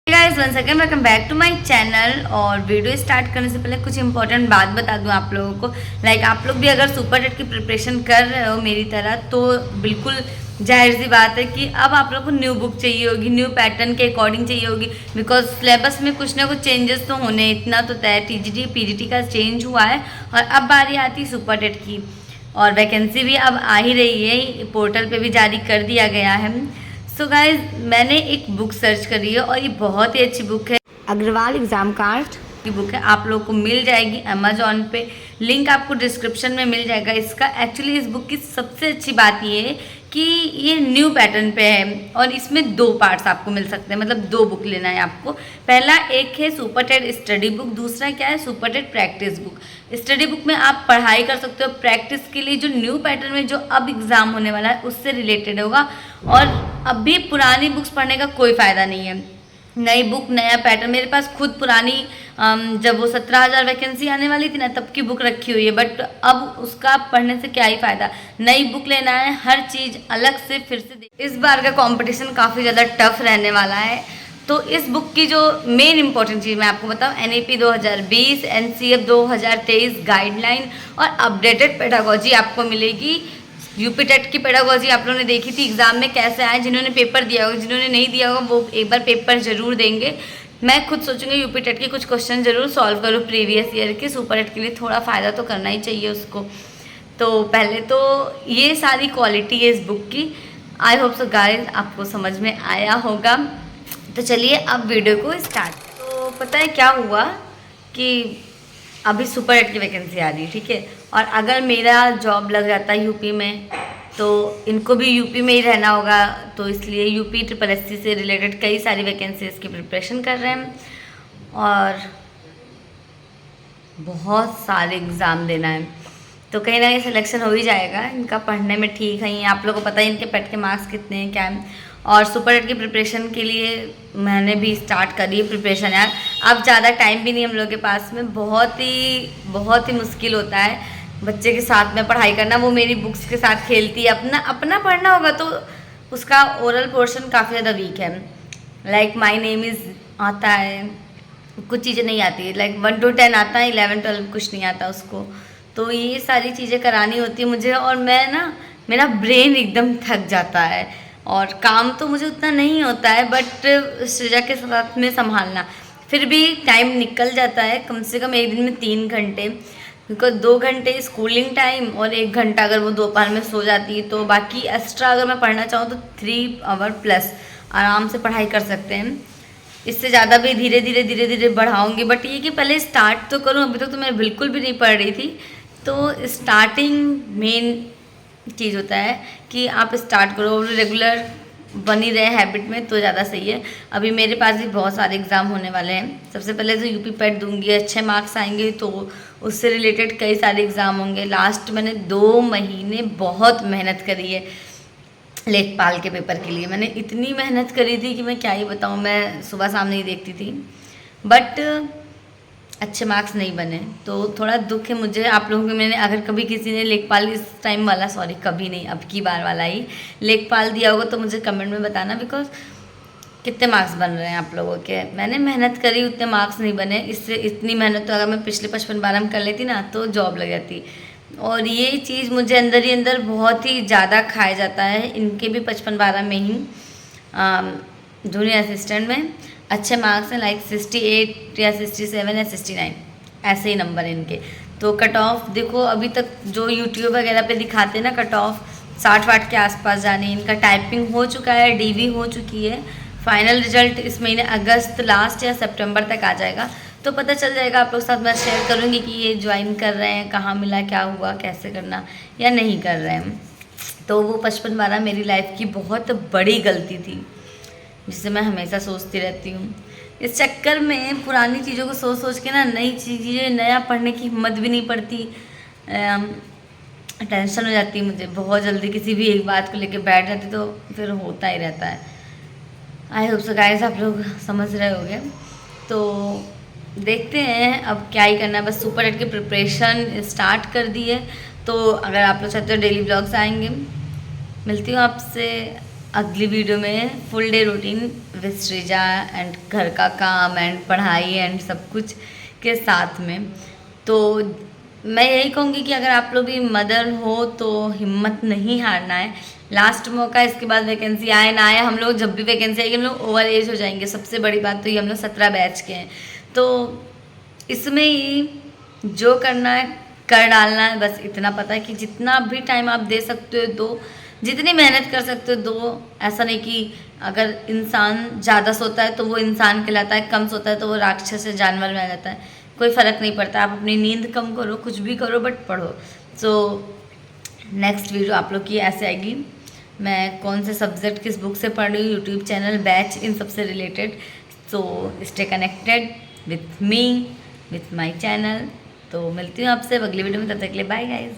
Guys once again welcome back to my channel. और video start करने से पहले कुछ इंपॉर्टेंट बात बता दूं आप लोगों को। आप लोग भी अगर सुपर टेट की प्रिपरेशन कर रहे हो मेरी तरह, तो बिल्कुल जाहिर सी बात है कि अब आप लोग को न्यू बुक चाहिए होगी, न्यू पैटर्न के अकॉर्डिंग चाहिए होगी। बिकॉज सिलेबस में कुछ ना कुछ चेंजेस तो होने, इतना तो तय, टीजीटी पीजीटी का चेंज हुआ है और अब बारी आती सुपर टेट की। और वैकेंसी भी अब आ ही रही है, पोर्टल पे भी जारी कर दिया गया है। सो गाइज मैंने एक बुक सर्च करी है और ये बहुत ही अच्छी बुक है, अग्रवाल एग्ज़ाम कार्ड की बुक है। आप लोगों को मिल जाएगी अमेजोन पे, लिंक आपको डिस्क्रिप्शन में मिल जाएगा इसका। एक्चुअली इस बुक की सबसे अच्छी बात ये है कि ये न्यू पैटर्न पे है और इसमें 2 पार्ट्स आपको मिल सकते हैं, मतलब 2 बुक लेना है आपको। पहला एक है सुपर टेट स्टडी बुक, दूसरा क्या है super TET practice book. Study book में आप पढ़ाई कर सकते हो, प्रैक्टिस के लिए जो न्यू पैटर्न में जो अब एग्ज़ाम होने वाला है उससे रिलेटेड होगा। और अभी पुरानी बुक्स पढ़ने का कोई फ़ायदा नहीं है, नई बुक नया पैटर्न। मेरे पास खुद पुरानी जब वो 17,000 वैकेंसी आने वाली थी ना, तब की बुक रखी हुई है, बट अब उसका पढ़ने से क्या ही फ़ायदा। नई बुक लेना है, हर चीज़ अलग से फिर से। इस बार का कंपटीशन काफ़ी ज़्यादा टफ रहने वाला है। तो इस बुक की जो मेन इंपॉर्टेंट चीज़ मैं आपको बताऊँ, एनईपी 2020, एनसीएफ 2023 गाइडलाइन और अपडेटेड पेडागोजी आपको मिलेगी। यूपी टेट की पेडागोजी आप लोगों ने देखी थी एग्जाम में कैसे आए, जिन्होंने पेपर दिया होगा, जिन्होंने नहीं दिया होगा वो एक बार पेपर जरूर देंगे। मैं खुद सोचूंगी यूपी टेट के कुछ क्वेश्चन जरूर सॉल्व करूँ प्रीवियस ईयर के। सुपर टेट के लिए थोड़ा फ़ायदा तो करना ही चाहिए उसको। तो पहले तो ये सारी क्वालिटी है इस बुक की। आई होप सो गाइस आपको समझ में आया होगा। तो चलिए अब वीडियो को स्टार्ट। तो पता है क्या हुआ कि अभी सुपर टेट की वैकेंसी आ रही है, ठीक है। और अगर मेरा जॉब लग जाता है यूपी में, तो इनको भी यूपी में ही रहना होगा, तो इसलिए यूपी SSSC से रिलेटेड कई सारी वैकेंसीज की प्रिपरेशन कर रहे हैं और बहुत सारे एग्ज़ाम देना है। तो कहीं ना कहीं सिलेक्शन हो ही जाएगा। इनका पढ़ने में ठीक है, आप लोगों को पता है इनके पेट के मार्क्स कितने हैं क्या है। और सुपर टेट की प्रिपरेशन के लिए मैंने भी स्टार्ट करी है प्रिपरेशन यार। अब ज़्यादा टाइम भी नहीं हम लोग के पास में, बहुत ही मुश्किल होता है बच्चे के साथ में पढ़ाई करना। वो मेरी बुक्स के साथ खेलती है, अपना अपना पढ़ना होगा तो उसका ओरल पोर्शन काफ़ी ज़्यादा वीक है। माई नेम इज़ आता है, कुछ चीज़ें नहीं आती, 1 to 10 आता है, 11 12 कुछ नहीं आता उसको। तो ये सारी चीज़ें करानी होती है मुझे, और मैं ना, मेरा ब्रेन एकदम थक जाता है। और काम तो मुझे उतना नहीं होता है, बट सृजा के साथ में संभालना फिर भी टाइम निकल जाता है। कम से कम एक दिन में 3 घंटे, बिकॉज 2 घंटे स्कूलिंग टाइम और 1 घंटा अगर वो दोपहर में सो जाती है, तो बाकी एक्स्ट्रा अगर मैं पढ़ना चाहूँ तो 3 आवर प्लस आराम से पढ़ाई कर सकते हैं। इससे ज़्यादा भी धीरे धीरे बढ़ाऊँगी, बट ये कि पहले स्टार्ट तो करूँ। अभी तक तो मैं बिल्कुल भी नहीं पढ़ रही थी, तो स्टार्टिंग मेन चीज़ होता है कि आप स्टार्ट करो और रेगुलर बनी रहे हैबिट में, तो ज़्यादा सही है। अभी मेरे पास भी बहुत सारे एग्ज़ाम होने वाले हैं। सबसे पहले तो यूपी पेट दूंगी, अच्छे मार्क्स आएंगे तो उससे रिलेटेड कई सारे एग्ज़ाम होंगे। लास्ट मैंने 2 महीने बहुत मेहनत करी है लेखपाल के पेपर के लिए। मैंने इतनी मेहनत करी थी कि मैं क्या ही बताऊँ, मैं सुबह शाम नहीं देखती थी, बट अच्छे मार्क्स नहीं बने। तो थोड़ा दुख है मुझे आप लोगों को। मैंने अगर कभी किसी ने लेखपाल इस टाइम वाला, सॉरी कभी नहीं, अब की बार वाला ही लेखपाल दिया होगा तो मुझे कमेंट में बताना, बिकॉज कितने मार्क्स बन रहे हैं आप लोगों के। मैंने मेहनत करी, उतने मार्क्स नहीं बने। इससे इतनी मेहनत तो अगर मैं पिछले 55-12 में कर लेती ना, तो जॉब लग जाती। और ये चीज़ मुझे अंदर ही अंदर बहुत ही ज़्यादा खाया जाता है। इनके भी 55-12 में ही जूनियर असिस्टेंट में अच्छे मार्क्स हैं, 68 या 67 या 69 ऐसे ही नंबर हैं इनके। तो कट ऑफ देखो, अभी तक जो यूट्यूब वगैरह पे दिखाते हैं ना, कट ऑफ 60-60 के आसपास जाने। इनका टाइपिंग हो चुका है, डीवी हो चुकी है। फाइनल रिजल्ट इस महीने अगस्त लास्ट या सितंबर तक आ जाएगा, तो पता चल जाएगा। आप लोग साथ मैं शेयर करूँगी कि ये ज्वाइन कर रहे हैं, कहाँ मिला, क्या हुआ, कैसे करना या नहीं कर रहे हैं। तो वो 55-12 मेरी लाइफ की बहुत बड़ी गलती थी, जिसे मैं हमेशा सोचती रहती हूँ। इस चक्कर में पुरानी चीज़ों को सोच सोच के ना, नई चीज़ें नया पढ़ने की हिम्मत भी नहीं पड़ती। टेंशन हो जाती है मुझे बहुत जल्दी, किसी भी एक बात को लेके बैठ जाती तो फिर होता ही रहता है। आई होप सो गाइस आप लोग समझ रहे होंगे। तो देखते हैं अब क्या ही करना है। बस सुपर टेट की प्रिपरेशन स्टार्ट कर दी है, तो अगर आप लोग चाहते हो डेली ब्लॉग्स आएंगे। मिलती हूँ आपसे अगली वीडियो में full day routine with Srija and घर का काम एंड पढ़ाई एंड सब कुछ के साथ में। तो मैं यही कहूँगी कि अगर आप लोग भी मदर हो तो हिम्मत नहीं हारना है। लास्ट मौका, इसके बाद वैकेंसी आए ना आए, हम लोग जब भी वैकेंसी आएगी हम लोग ओवर एज हो जाएंगे। सबसे बड़ी बात तो ये, हम लोग 17 बैच के हैं, तो इसमें ही जो करना है कर डालना है। बस इतना पता है कि जितना भी टाइम आप दे सकते हो दो, जितनी मेहनत कर सकते हो दो। ऐसा नहीं कि अगर इंसान ज़्यादा सोता है तो वो इंसान कहलाता है, कम सोता है तो वो राक्षस या जानवर में आ जाता है। कोई फ़र्क नहीं पड़ता, आप अपनी नींद कम करो, कुछ भी करो, बट पढ़ो। सो नेक्स्ट वीडियो आप लोग की ऐसे आएगी, मैं कौन से सब्जेक्ट किस बुक से पढ़ रही हूँ, यूट्यूब चैनल, बैच, इन सबसे related. So stay connected with me, with my channel. तो मिलती हूँ आपसे अगली वीडियो में, तब तक के लिए बाय गाइज।